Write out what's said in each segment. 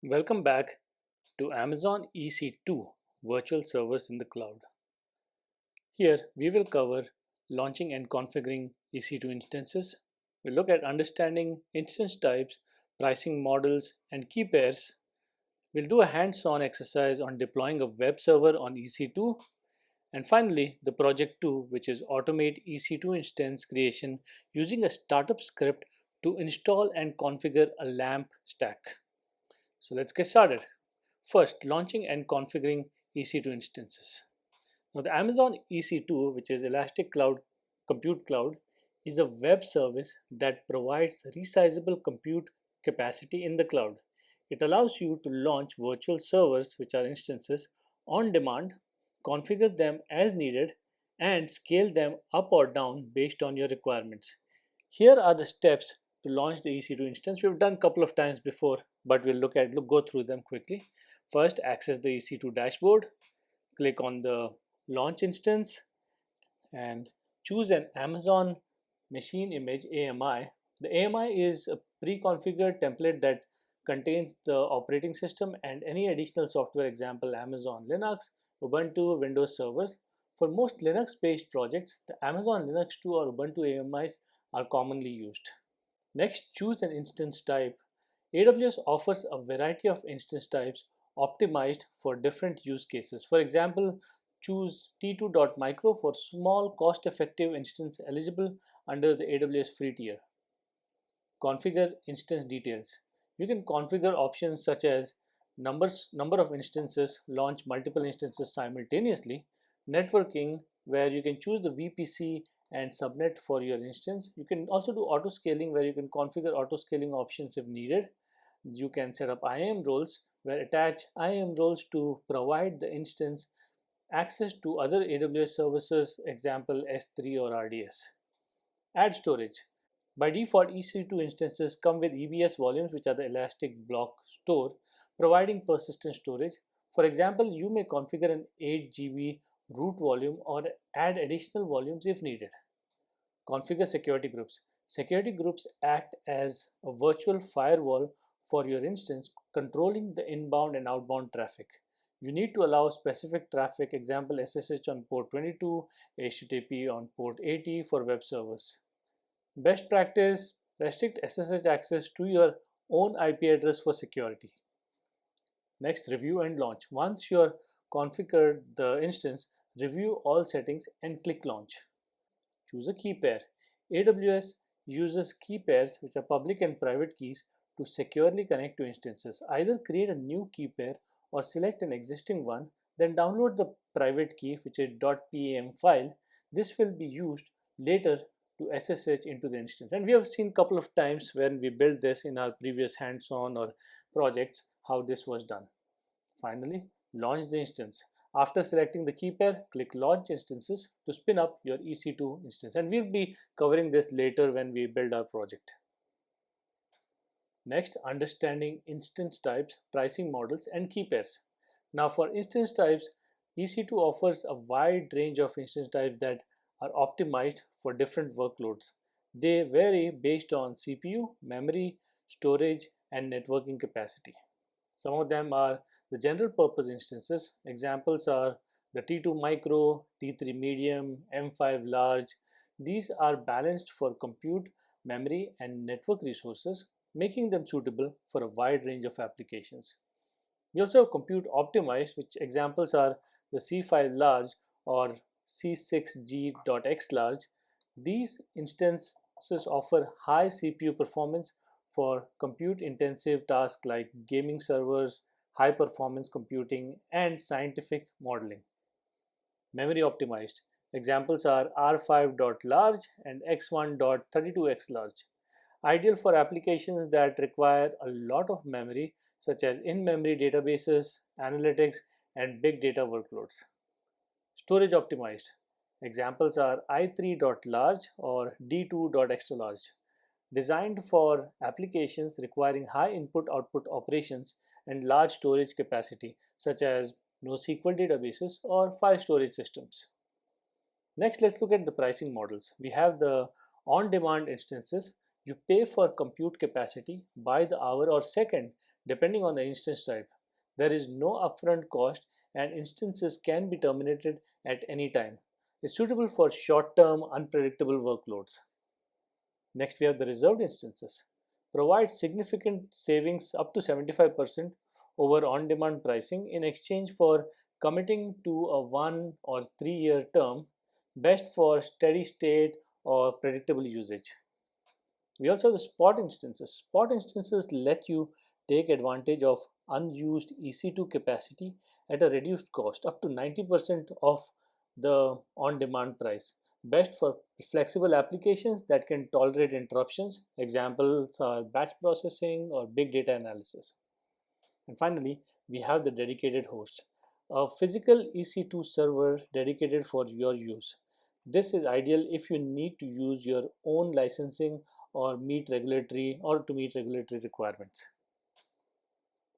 Welcome back to Amazon EC2 Virtual Servers in the Cloud. Here we will cover launching and configuring EC2 instances. We'll look at understanding instance types, pricing models, and key pairs. We'll do a hands-on exercise on deploying a web server on EC2. And finally, the project 2, which is automate EC2 instance creation using a startup script to install and configure a LAMP stack. So let's get started. First, launching and configuring EC2 instances. Now, the Amazon EC2, which is Elastic Cloud Compute Cloud, is a web service that provides resizable compute capacity in the cloud. It allows you to launch virtual servers, which are instances, on demand, configure them as needed, and scale them up or down based on your requirements. Here are the steps to launch the EC2 instance. We've done a couple of times before, but we'll go through them quickly. First, access the EC2 dashboard, click on the launch instance, and choose an Amazon machine image AMI. The AMI is a pre-configured template that contains the operating system and any additional software, example Amazon Linux, Ubuntu, Windows servers. For most Linux-based projects, the Amazon Linux 2 or Ubuntu AMIs are commonly used. Next, choose an instance type. AWS offers a variety of instance types optimized for different use cases. For example, choose T2.micro for small, cost-effective instance eligible under the AWS free tier. Configure instance details. You can configure options such as number of instances, launch multiple instances simultaneously, networking, where you can choose the VPC and subnet for your instance. You can also do auto scaling, where you can configure auto scaling options if needed. You can set up IAM roles, where attach IAM roles to provide the instance access to other AWS services, example S3 or RDS. Add storage. By default, EC2 instances come with EBS volumes, which are the Elastic Block Store, providing persistent storage. For example, you may configure an 8 GB root volume or add additional volumes if needed. Configure security groups. Security groups act as a virtual firewall for your instance, controlling the inbound and outbound traffic. You need to allow specific traffic, example SSH on port 22, HTTP on port 80 for web servers. Best practice, restrict SSH access to your own IP address for security. Next, review and launch. Once you're configured the instance, review all settings and click launch. Choose a key pair. AWS uses key pairs, which are public and private keys, to securely connect to instances. Either create a new key pair or select an existing one, then download the private key, which is .pam file. This will be used later to SSH into the instance. And we have seen a couple of times when we built this in our previous hands-on or projects, how this was done. Finally, launch the instance. After selecting the key pair, click Launch Instances to spin up your EC2 instance. And we'll be covering this later when we build our project. Next, understanding instance types, pricing models, and key pairs. Now, for instance types, EC2 offers a wide range of instance types that are optimized for different workloads. They vary based on CPU, memory, storage, and networking capacity. Some of them are the general purpose instances. Examples are the T2 micro, T3 medium, M5 large. These are balanced for compute, memory, and network resources, making them suitable for a wide range of applications. We also have compute optimized, which examples are the C5 large or C6G.X large. These instances offer high CPU performance for compute intensive tasks like gaming servers, high performance computing, and scientific modeling. Memory optimized. Examples are R5.large and X1.32X large. Ideal for applications that require a lot of memory, such as in-memory databases, analytics, and big data workloads. Storage optimized. Examples are i3.large or d2.extra large. Designed for applications requiring high input-output operations and large storage capacity, such as NoSQL databases or file storage systems. Next, let's look at the pricing models. We have the on-demand instances. You pay for compute capacity by the hour or second, depending on the instance type. There is no upfront cost and instances can be terminated at any time. It's suitable for short-term, unpredictable workloads. Next, we have the reserved instances. Provide significant savings up to 75% over on-demand pricing in exchange for committing to a 1 or 3 year term, best for steady state or predictable usage. We also have the spot instances. Spot instances let you take advantage of unused EC2 capacity at a reduced cost, up to 90% of the on-demand price. Best for flexible applications that can tolerate interruptions. Examples are batch processing or big data analysis. And finally, we have the dedicated host, a physical EC2 server dedicated for your use. This is ideal if you need to use your own licensing or to meet regulatory requirements.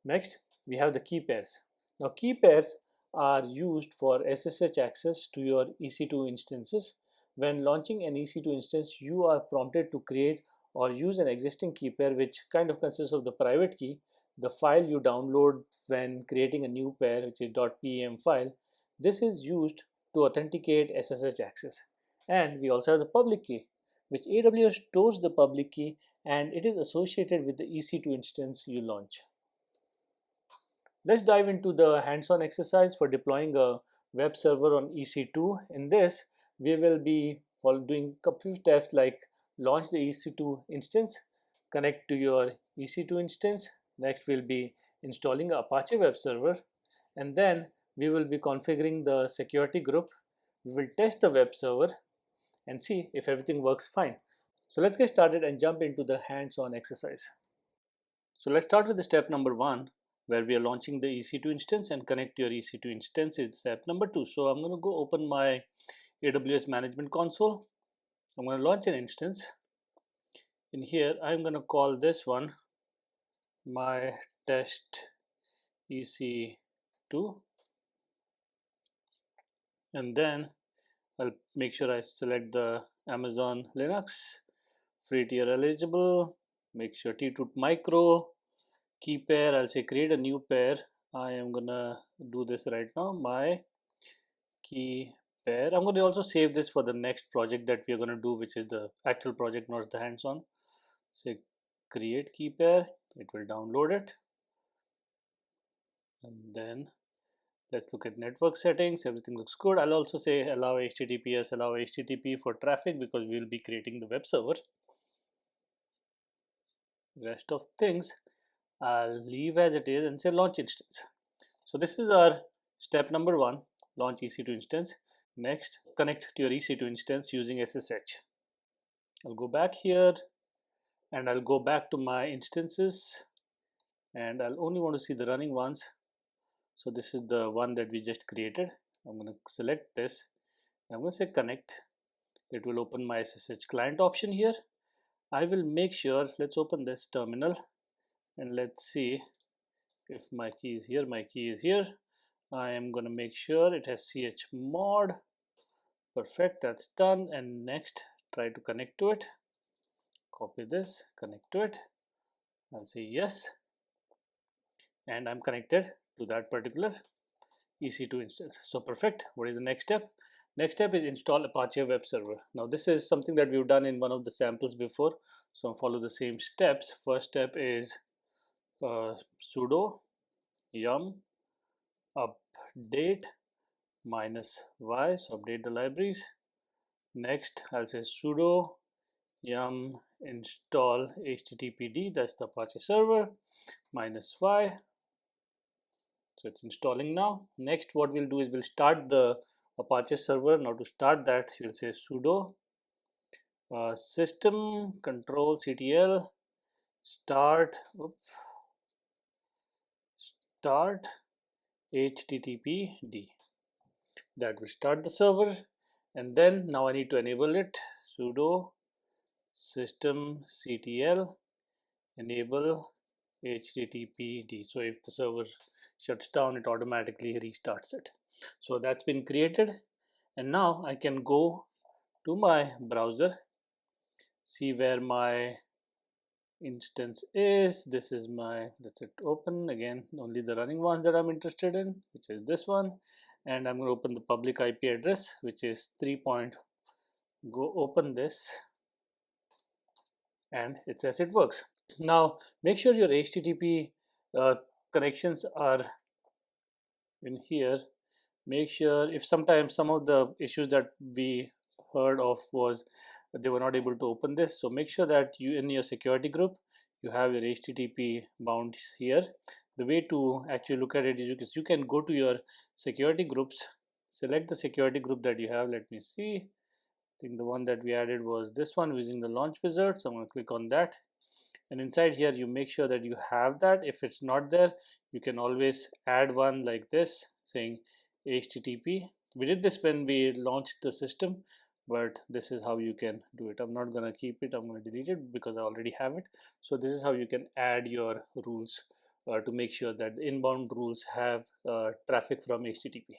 Next, we have the key pairs. Now, key pairs are used for SSH access to your EC2 instances. When launching an EC2 instance, you are prompted to create or use an existing key pair, which kind of consists of the private key, the file you download when creating a new pair, which is .pem file. This is used to authenticate SSH access. And we also have the public key, which AWS stores the public key and it is associated with the EC2 instance you launch. Let's dive into the hands-on exercise for deploying a web server on EC2. In this, we will be doing a few steps like launch the EC2 instance, connect to your EC2 instance. Next, we'll be installing an Apache web server, and then we will be configuring the security group. We will test the web server and see if everything works fine. So let's get started and jump into the hands-on exercise. So let's start with the step number 1, where we are launching the EC2 instance, and connect to your EC2 instance is step number 2. So I'm going to go open my AWS management console. I'm going to launch an instance. In here, I'm going to call this one my test EC2, and then I'll make sure I select the Amazon Linux, free tier eligible, make sure T2 micro, key pair, I'll say create a new pair. I am gonna do this right now, my key pair. I'm going to also save this for the next project that we are going to do, which is the actual project, not the hands-on. Say create key pair, it will download it, and then let's look at network settings. Everything looks good. I'll also say allow HTTPS, allow HTTP for traffic, because we will be creating the web server. Rest of things I'll leave as it is and say launch instance. So this is our step number 1, launch EC2 instance. Next, connect to your EC2 instance using SSH. I'll go back here and I'll go back to my instances, and I'll only want to see the running ones. So this is the one that we just created. I'm going to select this. I'm going to say connect. It will open my SSH client option here. I will make sure, let's open this terminal and let's see if my key is here. My key is here. I am going to make sure it has chmod. Perfect, that's done. And next, try to connect to it. Copy this, connect to it. I'll say yes. And I'm connected to that particular EC2 instance. So perfect. What is the next step? Next step is install Apache web server. Now this is something that we've done in one of the samples before, so I'll follow the same steps. First step is sudo yum update -y, so update the libraries. Next I'll say sudo yum install httpd, that's the Apache server, -y. So it's installing now. Next, what we'll do is we'll start the Apache server. Now to start that, you'll say sudo system control ctl start httpd. That will start the server, and then now I need to enable it. Sudo system ctl enable httpd. So if the server shuts down, it automatically restarts it. So that's been created, and now I can go to my browser, see where my instance is, this is my, let's hit open again, only the running ones that I'm interested in, which is this one. And I'm going to open the public IP address, which is 3. Go open this, and it says it works. Now make sure your HTTP connections are in here. Make sure, if sometimes some of the issues that we heard of was they were not able to open this, so make sure that you, in your security group, you have your HTTP bounds here. The way to actually look at it is you can go to your security groups, select the security group that you have. Let me see, I think the one that we added was this one, using the launch wizard. So I'm going to click on that, and inside here you make sure that you have that. If it's not there, you can always add one like this, saying HTTP. We did this when we launched the system, but this is how you can do it. I'm not going to keep it, I'm going to delete it because I already have it. So this is how you can add your rules to make sure that the inbound rules have traffic from HTTP.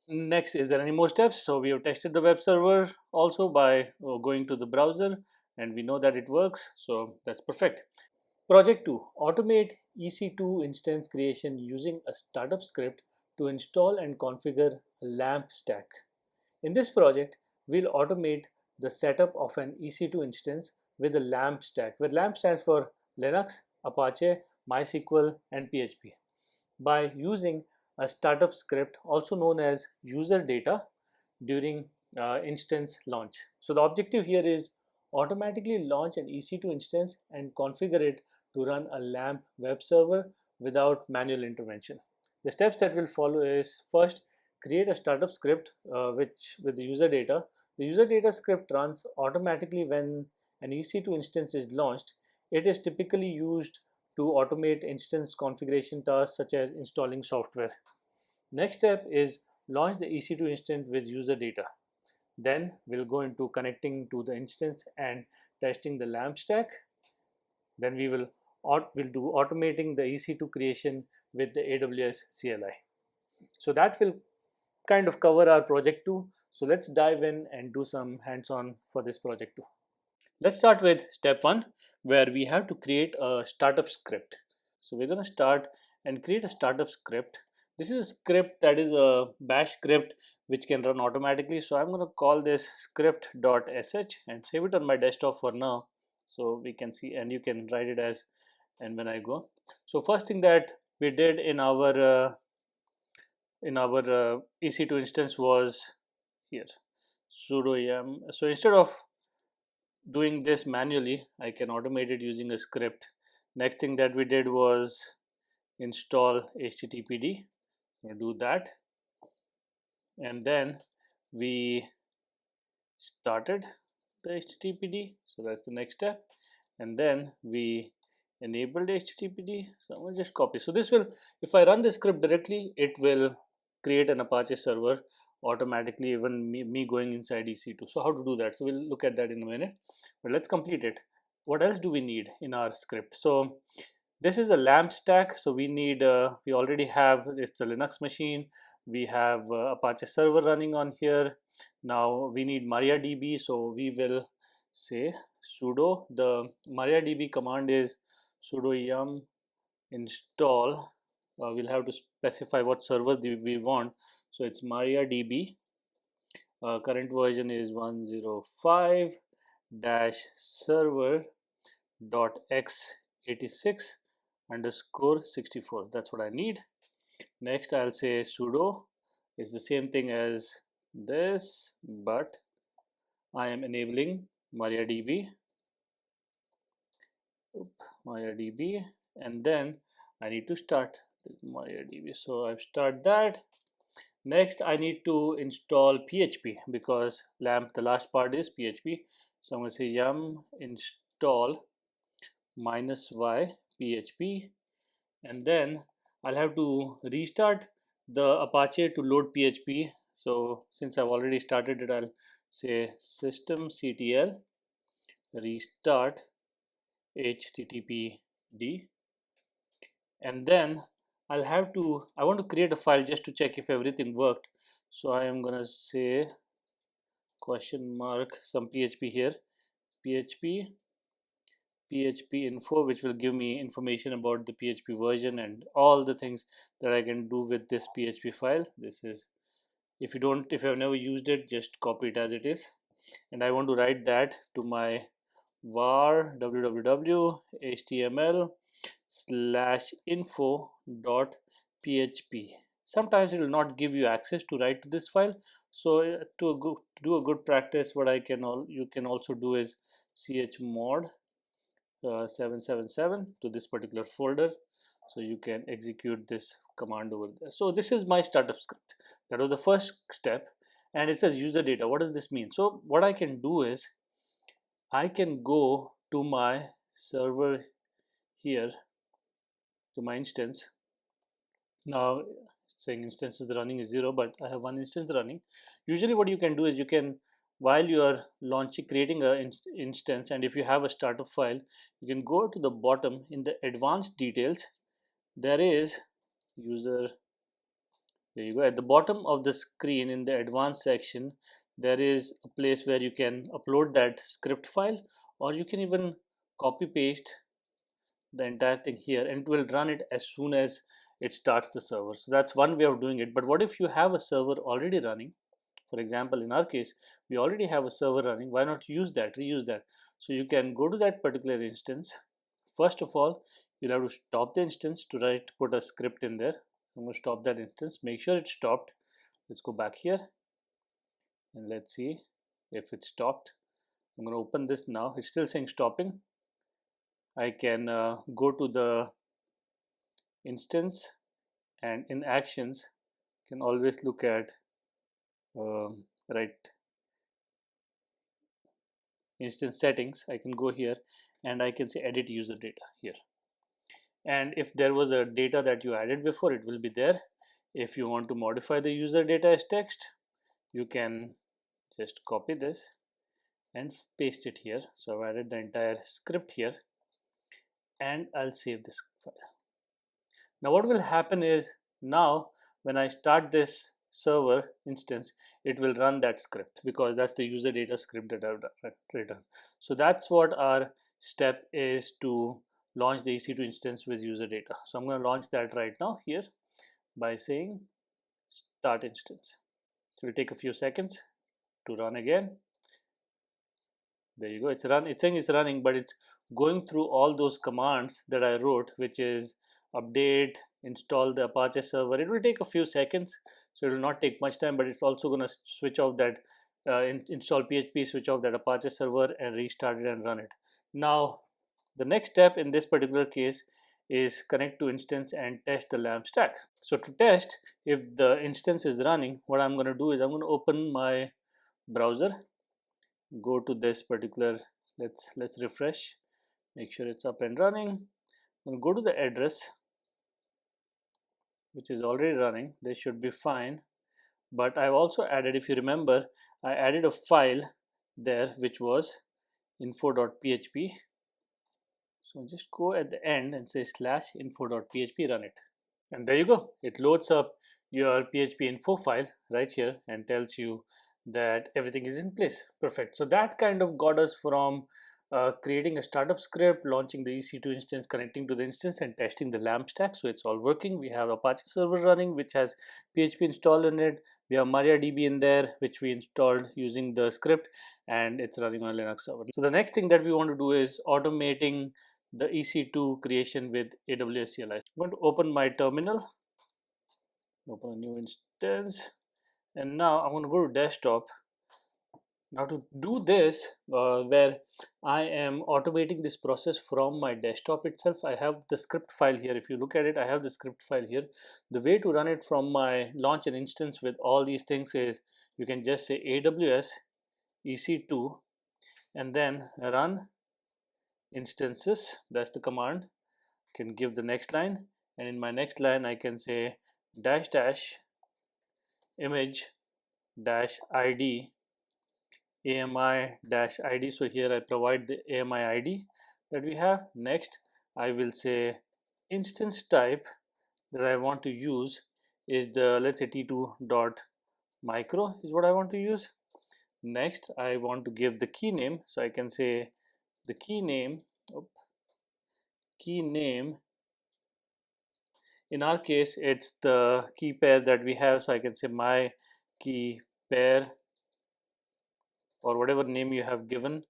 Next, is there any more steps? So we have tested the web server also by going to the browser, and we know that it works, so that's perfect. Project 2. Automate EC2 instance creation using a startup script to install and configure a LAMP stack. In this project, we'll automate the setup of an EC2 instance with a LAMP stack, where LAMP stands for Linux, Apache, MySQL, and PHP, by using a startup script, also known as user data, during instance launch. So the objective here is automatically launch an EC2 instance and configure it to run a LAMP web server without manual intervention. The steps that will follow is, first, create a startup script with the user data. The user data script runs automatically when an EC2 instance is launched. It is typically used to automate instance configuration tasks such as installing software. Next step is launch the EC2 instance with user data. Then we'll go into connecting to the instance and testing the LAMP stack. Then we'll do automating the EC2 creation with the AWS CLI. So that will kind of cover our project 2. So let's dive in and do some hands-on for this project 2. Let's start with step 1, where we have to create a startup script. So we're going to start and create a startup script. This is a script that is a bash script which can run automatically. So I'm going to call this script.sh and save it on my desktop for now, so we can see, and you can write it as and when I go. So first thing that we did in our EC2 instance was here, sudo yum. So instead of doing this manually, I can automate it using a script. Next thing that we did was install httpd. We'll do that, and then we started the httpd. So that's the next step, and then we enabled httpd. So I'm going to just copy. So this will, if I run the script directly, it will create an Apache server automatically, even me going inside EC2. So how to do that? So we'll look at that in a minute, but let's complete it. What else do we need in our script? So this is a LAMP stack. So we need, we already have, it's a Linux machine. We have Apache server running on here. Now we need MariaDB. So we will say sudo, the MariaDB command is sudo yum install. We'll have to specify what servers we want. So it's MariaDB. Current version is 105 server .x86 underscore 64. That's what I need. Next, I'll say sudo is the same thing as this, but I am enabling MariaDB. MariaDB, and then I need to start MariaDB. So I've started that. Next, I need to install PHP because LAMP, the last part is PHP. So I'm going to say yum install -y PHP, and then I'll have to restart the Apache to load PHP. So since I've already started it, I'll say systemctl restart httpd, and then I want to create a file just to check if everything worked. So I am gonna say question mark some PHP here, PHP PHP info, which will give me information about the PHP version and all the things that I can do with this PHP file. This is, if you've never used it, just copy it as it is. And I want to write that to my var www html /info .php. Sometimes it will not give you access to write to this file. So to do a good practice, what you can also do is chmod 777 to this particular folder, so you can execute this command over there. So this is my startup script. That was the first step, and it says user data. What does this mean? So what I can do is I can go to my server here, to my instance. Now saying instance is running is 0, but I have one instance running. Usually what you can do is you can, while you are creating a instance, and if you have a startup file, you can go to the bottom in the advanced details. There is user, there you go, at the bottom of the screen in the advanced section, there is a place where you can upload that script file, or you can even copy paste the entire thing here, and it will run it as soon as it starts the server. So that's one way of doing it. But what if you have a server already running? For example, in our case, we already have a server running. Why not use that, reuse that? So you can go to that particular instance. First of all, you'll have to stop the instance to put a script in there. I'm going to stop that instance, make sure it's stopped. Let's go back here and let's see if it's stopped. I'm going to open this now. It's still saying stopping. I can go to the instance, and in actions can always look at right instance settings. I can go here and I can say edit user data here, and if there was a data that you added before, it will be there. If you want to modify the user data as text, you can just copy this and paste it here. So I've added the entire script here, and I'll save this file. Now what will happen is, now when I start this server instance, it will run that script, because that's the user data script that I've written. So that's what our step is, to launch the EC2 instance with user data. So I'm going to launch that right now here by saying start instance. So it will take a few seconds to run again. There you go, it's saying it's running, but it's going through all those commands that I wrote, which is update, install the Apache server. It will take a few seconds, so it will not take much time, but it's also going to switch off that install PHP, switch off that Apache server, and restart it and run it. Now the next step in this particular case is connect to instance and test the LAMP stack. So to test if the instance is running, what I'm going to do is I'm going to open my browser, go to this particular, let's refresh, make sure it's up and running. I'm going to go to the address which is already running. This should be fine, but I've also added, if you remember, I added a file there which was info.php. So just go at the end and say /info.php, run it, and there you go. It loads up your PHP info file right here and tells you that everything is in place. Perfect. So that kind of got us from creating a startup script, launching the EC2 instance, connecting to the instance, and testing the LAMP stack. So it's all working. We have Apache server running, which has PHP installed in it. We have MariaDB in there, which we installed using the script, and it's running on a Linux server. So the next thing that we want to do is automating the EC2 creation with AWS CLI. I'm going to open my terminal, open a new instance, and now I'm going to go to desktop. Now to do this, where I am automating this process from my desktop itself, I have the script file here. If you look at it, I have the script file here. The way to run it from my launch an instance with all these things is, you can just say AWS EC2 and then run instances. That's the command. Can give the next line, and in my next line I can say dash dash image dash id AMI dash id. So here I provide the AMI id that we have. Next I will say instance type that I want to use is the, let's say, t2.micro is what I want to use. Next I want to give the key name, so I can say the key name key name. In our case, it's the key pair that we have, so I can say my key pair, or whatever name you have given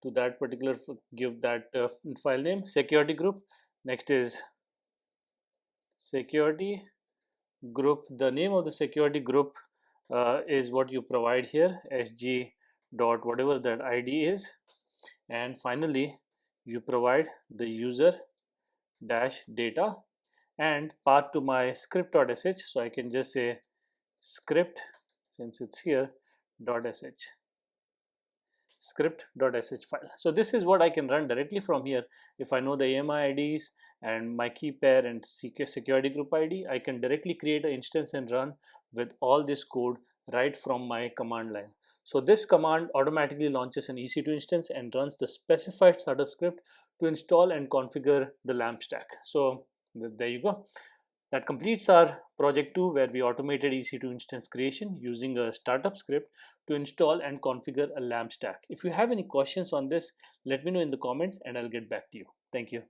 to that particular, give that file name. Security group. Next is security group. The name of the security group is what you provide here, sg dot whatever that id is. And finally, you provide the user dash data and path to my script.sh. So I can just say script, since it's here, .sh, script.sh file. So this is what I can run directly from here. If I know the AMI IDs and my key pair and security group ID, I can directly create an instance and run with all this code right from my command line. So this command automatically launches an EC2 instance and runs the specified startup script to install and configure the LAMP stack. So there you go. That completes our project 2, where we automated EC2 instance creation using a startup script to install and configure a LAMP stack. If you have any questions on this, let me know in the comments and I'll get back to you. Thank you.